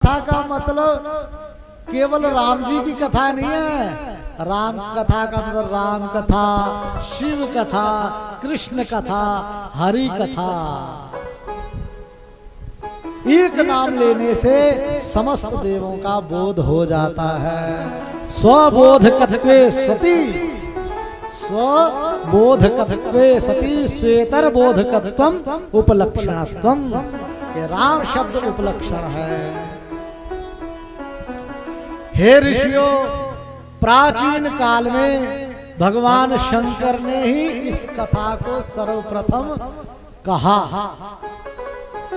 कथा का मतलब केवल राम जी की कथा नहीं है। राम कथा का मतलब राम कथा, शिव कथा, कृष्ण कथा, हरि कथा। एक नाम लेने से समस्त देवों का बोध हो जाता है। स्वबोधकत्वे सती, स्वबोधकत्वे सती श्वेतर बोधकत्वम उपलक्षणत्वम। ये राम शब्द उपलक्षण है। हे ऋषियों, प्राचीन काल में भगवान शंकर ने ही इस कथा को सर्वप्रथम कहा।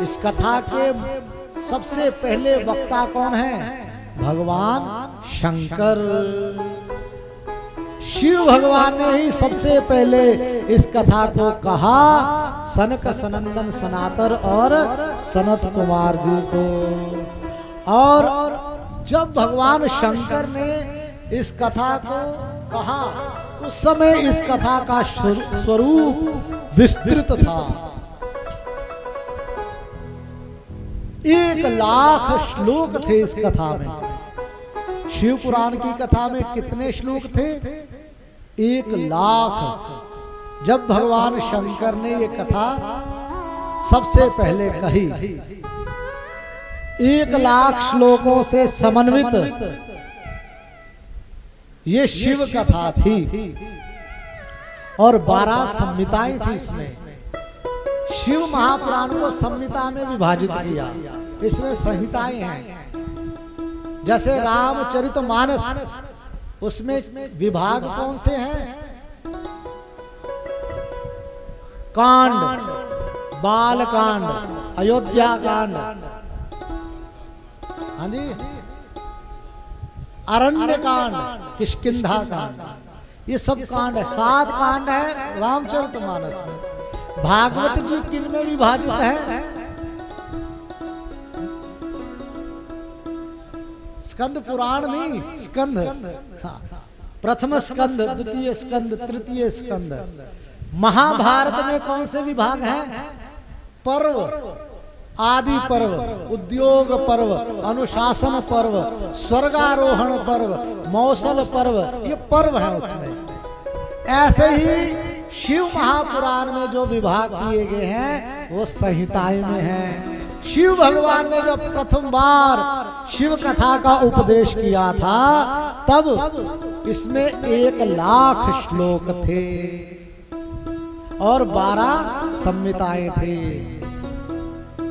इस कथा के सबसे पहले वक्ता कौन है? भगवान शंकर। शिव भगवान ने ही सबसे पहले इस कथा को कहा सनक सनंदन सनातन और सनत कुमार जी को। और जब भगवान शंकर ने इस कथा को कहा उस समय इस कथा का स्वरूप विस्तृत था। 1,00,000 श्लोक थे इस कथा में। शिव पुराण की कथा में कितने श्लोक थे? 1,00,000। जब भगवान शंकर ने ये कथा सबसे पहले कही, 1,00,000 श्लोकों से समन्वित ये शिव कथा थी और 12 संहिताएं थी इसमें। शिव महापुराण को संहिता में विभाजित किया। इसमें संहिताएं हैं। जैसे रामचरितमानस, उसमें विभाग कौन से हैं? कांड, बाल कांड, अयोध्या कांड, हाँ जी, अरण्य कांड, किष्किंधा कांड, ये सब कांड है। 7 कांड है रामचरितमानस में। भागवत जी किन में विभाजित है? स्कंद पुराण नहीं, स्कंद। हाँ। प्रथम स्कंद, द्वितीय स्कंद, तृतीय स्कंद। महाभारत में कौन से विभाग हैं? पर्व, आदि पर्व, उद्योग पर्व, अनुशासन पर्व, स्वर्गारोहण पर्व, मौसल पर्व, ये पर्व है उसमें। ऐसे ही शिव महापुराण में जो विभाग किए गए हैं वो संहिताएं में हैं। शिव भगवान ने जब प्रथम बार शिव कथा का उपदेश किया था तब इसमें 1,00,000 श्लोक थे और 12 संहिताएं थी।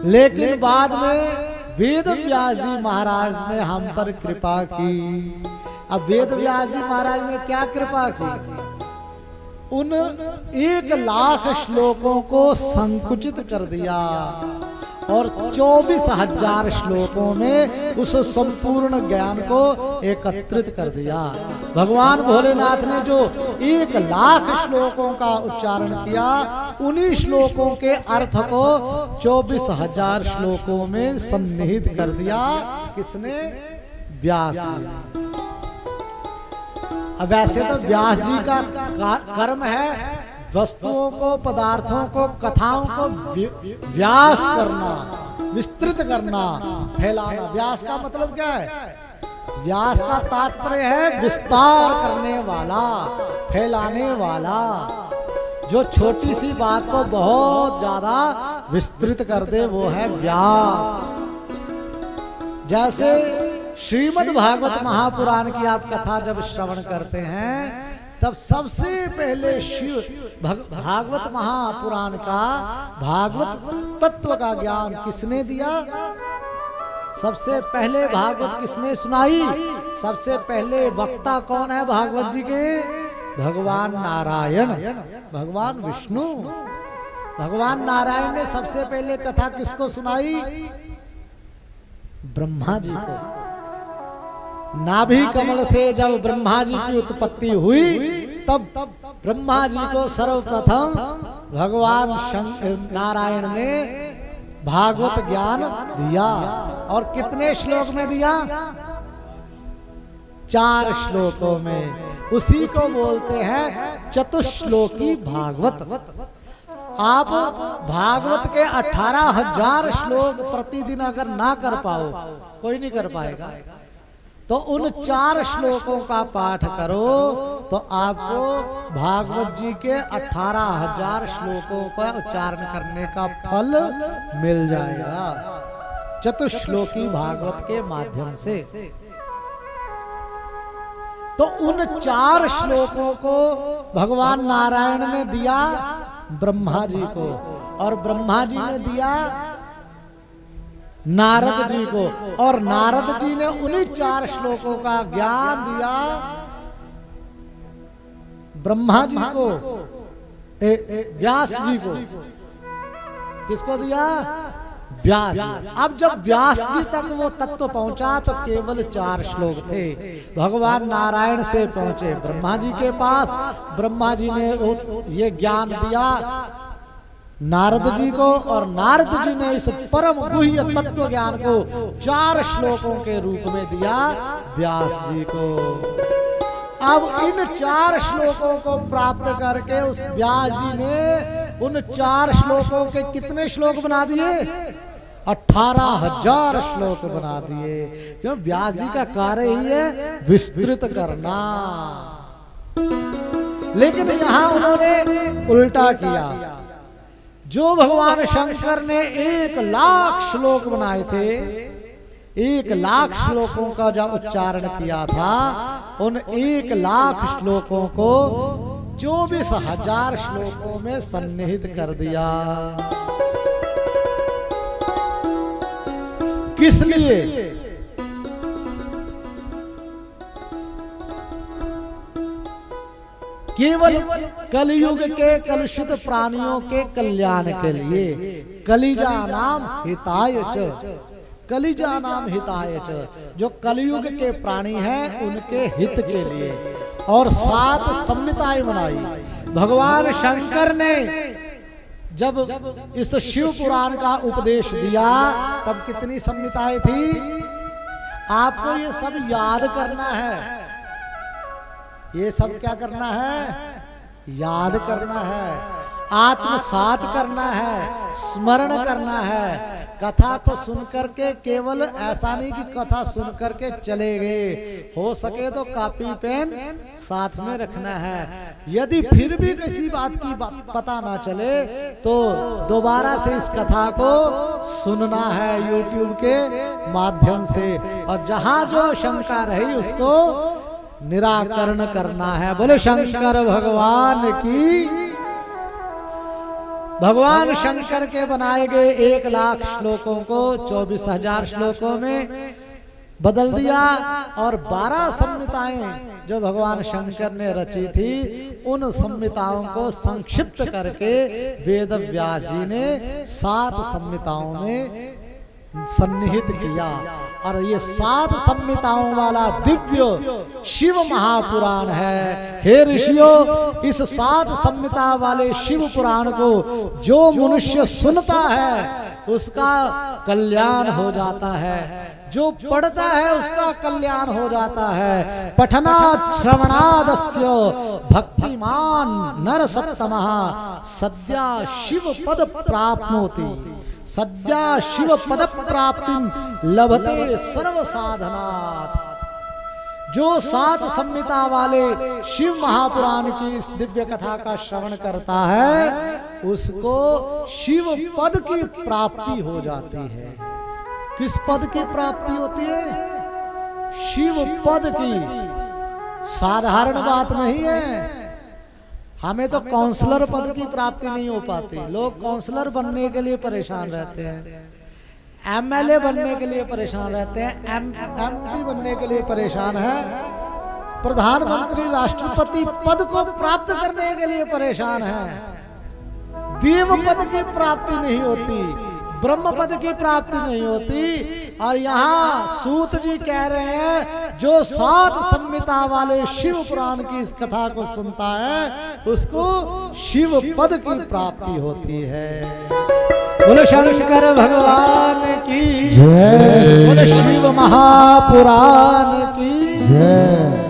लेकिन बाद में वेद व्यास जी महाराज ने हम पर कृपा की। अब वेद व्यास जी महाराज ने क्या कृपा की? उन 1,00,000 श्लोकों को संकुचित कर दिया और 24,000 श्लोकों में उस संपूर्ण ज्ञान को एकत्रित कर दिया। भगवान भोलेनाथ ने जो 1,00,000 श्लोकों का उच्चारण किया, उन्हीं श्लोकों के अर्थ को 24,000 श्लोकों में सन्निहित कर दिया। किसने? व्यास जी। अब वैसे तो व्यास जी का कर्म है वस्तुओं को, पदार्थों को, कथाओं को व्यास करना, विस्तृत करना, फैलाना। व्यास का मतलब क्या है? व्यास का तात्पर्य है विस्तार करने वाला, फैलाने वाला, जो छोटी सी बात को बहुत ज्यादा विस्तृत कर दे, वो है व्यास। जैसे श्रीमद् भागवत महापुराण की आप कथा जब श्रवण करते हैं तब सबसे पहले शिव भागवत महापुराण का भागवत तत्व का ज्ञान किसने दिया? सबसे पहले भागवत किसने सुनाई? सबसे पहले वक्ता कौन है भागवत जी के? भगवान नारायण, भगवान विष्णु। भगवान नारायण ने सबसे पहले कथा किसको सुनाई? ब्रह्मा जी को। नाभि कमल से जब ब्रह्मा जी की उत्पत्ति हुई तब ब्रह्मा जी को सर्वप्रथम भगवान नारायण ने भागवत ज्ञान दिया। और कितने श्लोक में दिया? 4 श्लोकों में। उसी को बोलते हैं चतुश्लोकी भागवत। आप भागवत के 18,000 श्लोक प्रतिदिन अगर ना कर पाओ, कोई नहीं कर पाएगा, तो उन 4 श्लोकों का पाठ करो तो आपको भागवत जी के 18,000 श्लोकों का उच्चारण करने का फल मिल जाएगा चतुश्लोकी भागवत के माध्यम से। तो उन 4 श्लोकों को भगवान नारायण ने दिया ब्रह्मा जी को, और ब्रह्मा जी ने दिया नारद जी को, और नारद जी ने उन्हीं 4 श्लोकों का ज्ञान दिया ब्रह्मा जी को, व्यास जी को। किसको दिया? व्यास जी। अब जब व्यास जी तक वो तत्व पहुंचा तो केवल 4 श्लोक थे। भगवान नारायण से पहुंचे ब्रह्मा जी के पास, ब्रह्मा जी ने ये ज्ञान दिया नारद जी को, और नारद जी ने इस परम गुह्य तत्व ज्ञान को 4 श्लोकों के रूप में दिया व्यास जी को। अब इन 4 श्लोकों को प्राप्त करके उस व्यास जी ने उन 4 श्लोकों के कितने श्लोक बना दिए? 18,000 श्लोक बना दिए। क्यों? व्यास जी का कार्य ही है विस्तृत करना। लेकिन यहां उन्होंने उल्टा किया। जो भगवान शंकर ने 1,00,000 श्लोक बनाए थे, 1,00,000 श्लोकों का जब उच्चारण किया था, उन 1,00,000 श्लोकों को 24,000 श्लोकों में सन्निहित कर दिया। किस लिए? केवल कलयुग के कलुषित प्राणियों के कल्याण के लिए। कलिजा नाम हिताय च, कलिजा नाम हिताय च, जो कलयुग के प्राणी हैं उनके हित के लिए। और 7 संहिताएं बनाई भगवान शंकर ने। जब इस शिव पुराण का उपदेश दिया तब कितनी संहिताएं थी? आपको ये सब याद करना है। ये सब क्या करना है? याद करना है, आत्मसात करना है, स्मरण करना है। कथा को सुनकर के केवल ऐसा नहीं कि कथा सुनकर के चले गए, हो सके तो कॉपी पेन साथ में रखना है। यदि फिर भी किसी बात की पता ना चले तो दोबारा से इस कथा को सुनना है YouTube के माध्यम से, और जहां जो शंका रही उसको निराकरण करना है। बोले शंकर भगवान की। भगवान शंकर के बनाए गए 1,00,000 श्लोकों को 24,000 श्लोकों में बदल दिया, और 12 संहिताएं जो भगवान शंकर ने रची थी उन संहिताओं को संक्षिप्त करके वेद व्यास जी ने 7 संहिताओं में सन्निहित किया। और ये 7 संहिताओं वाला दिव्य शिव महापुराण है। हे ऋषियों, इस 7 संहिता वाले शिव पुराण को जो मनुष्य सुनता है उसका कल्याण हो जाता है, जो पढ़ता है उसका कल्याण हो जाता है। पठनात् श्रवणादस्य भक्तिमान नर सत्तमः सद्या शिव पद प्राप्नोति, सद्या शिव पद प्राप्तिं लभते सर्व साधनात्। जो 7 संहिता वाले शिव महापुराण की इस दिव्य कथा का श्रवण करता है उसको शिव पद की प्राप्ति हो जाती है। किस पद की प्राप्ति होती है? शिव पद की। साधारण बात नहीं है। हमें तो काउंसलर पद की प्राप्ति नहीं हो पाती। लोग काउंसलर बनने के लिए परेशान रहते हैं, MLA बनने के लिए परेशान रहते हैं, MP बनने के लिए परेशान है, प्रधानमंत्री राष्ट्रपति पद को प्राप्त करने के लिए परेशान है। देव पद की प्राप्ति नहीं होती, ब्रह्म पद की प्राप्ति नहीं होती। और यहाँ सूत जी कह रहे हैं जो 7 संहिता वाले शिव पुराण की इस कथा को सुनता है उसको शिव पद की प्राप्ति होती है। बोलो शंकर भगवान की जय, बोलो शिव महापुराण की जय।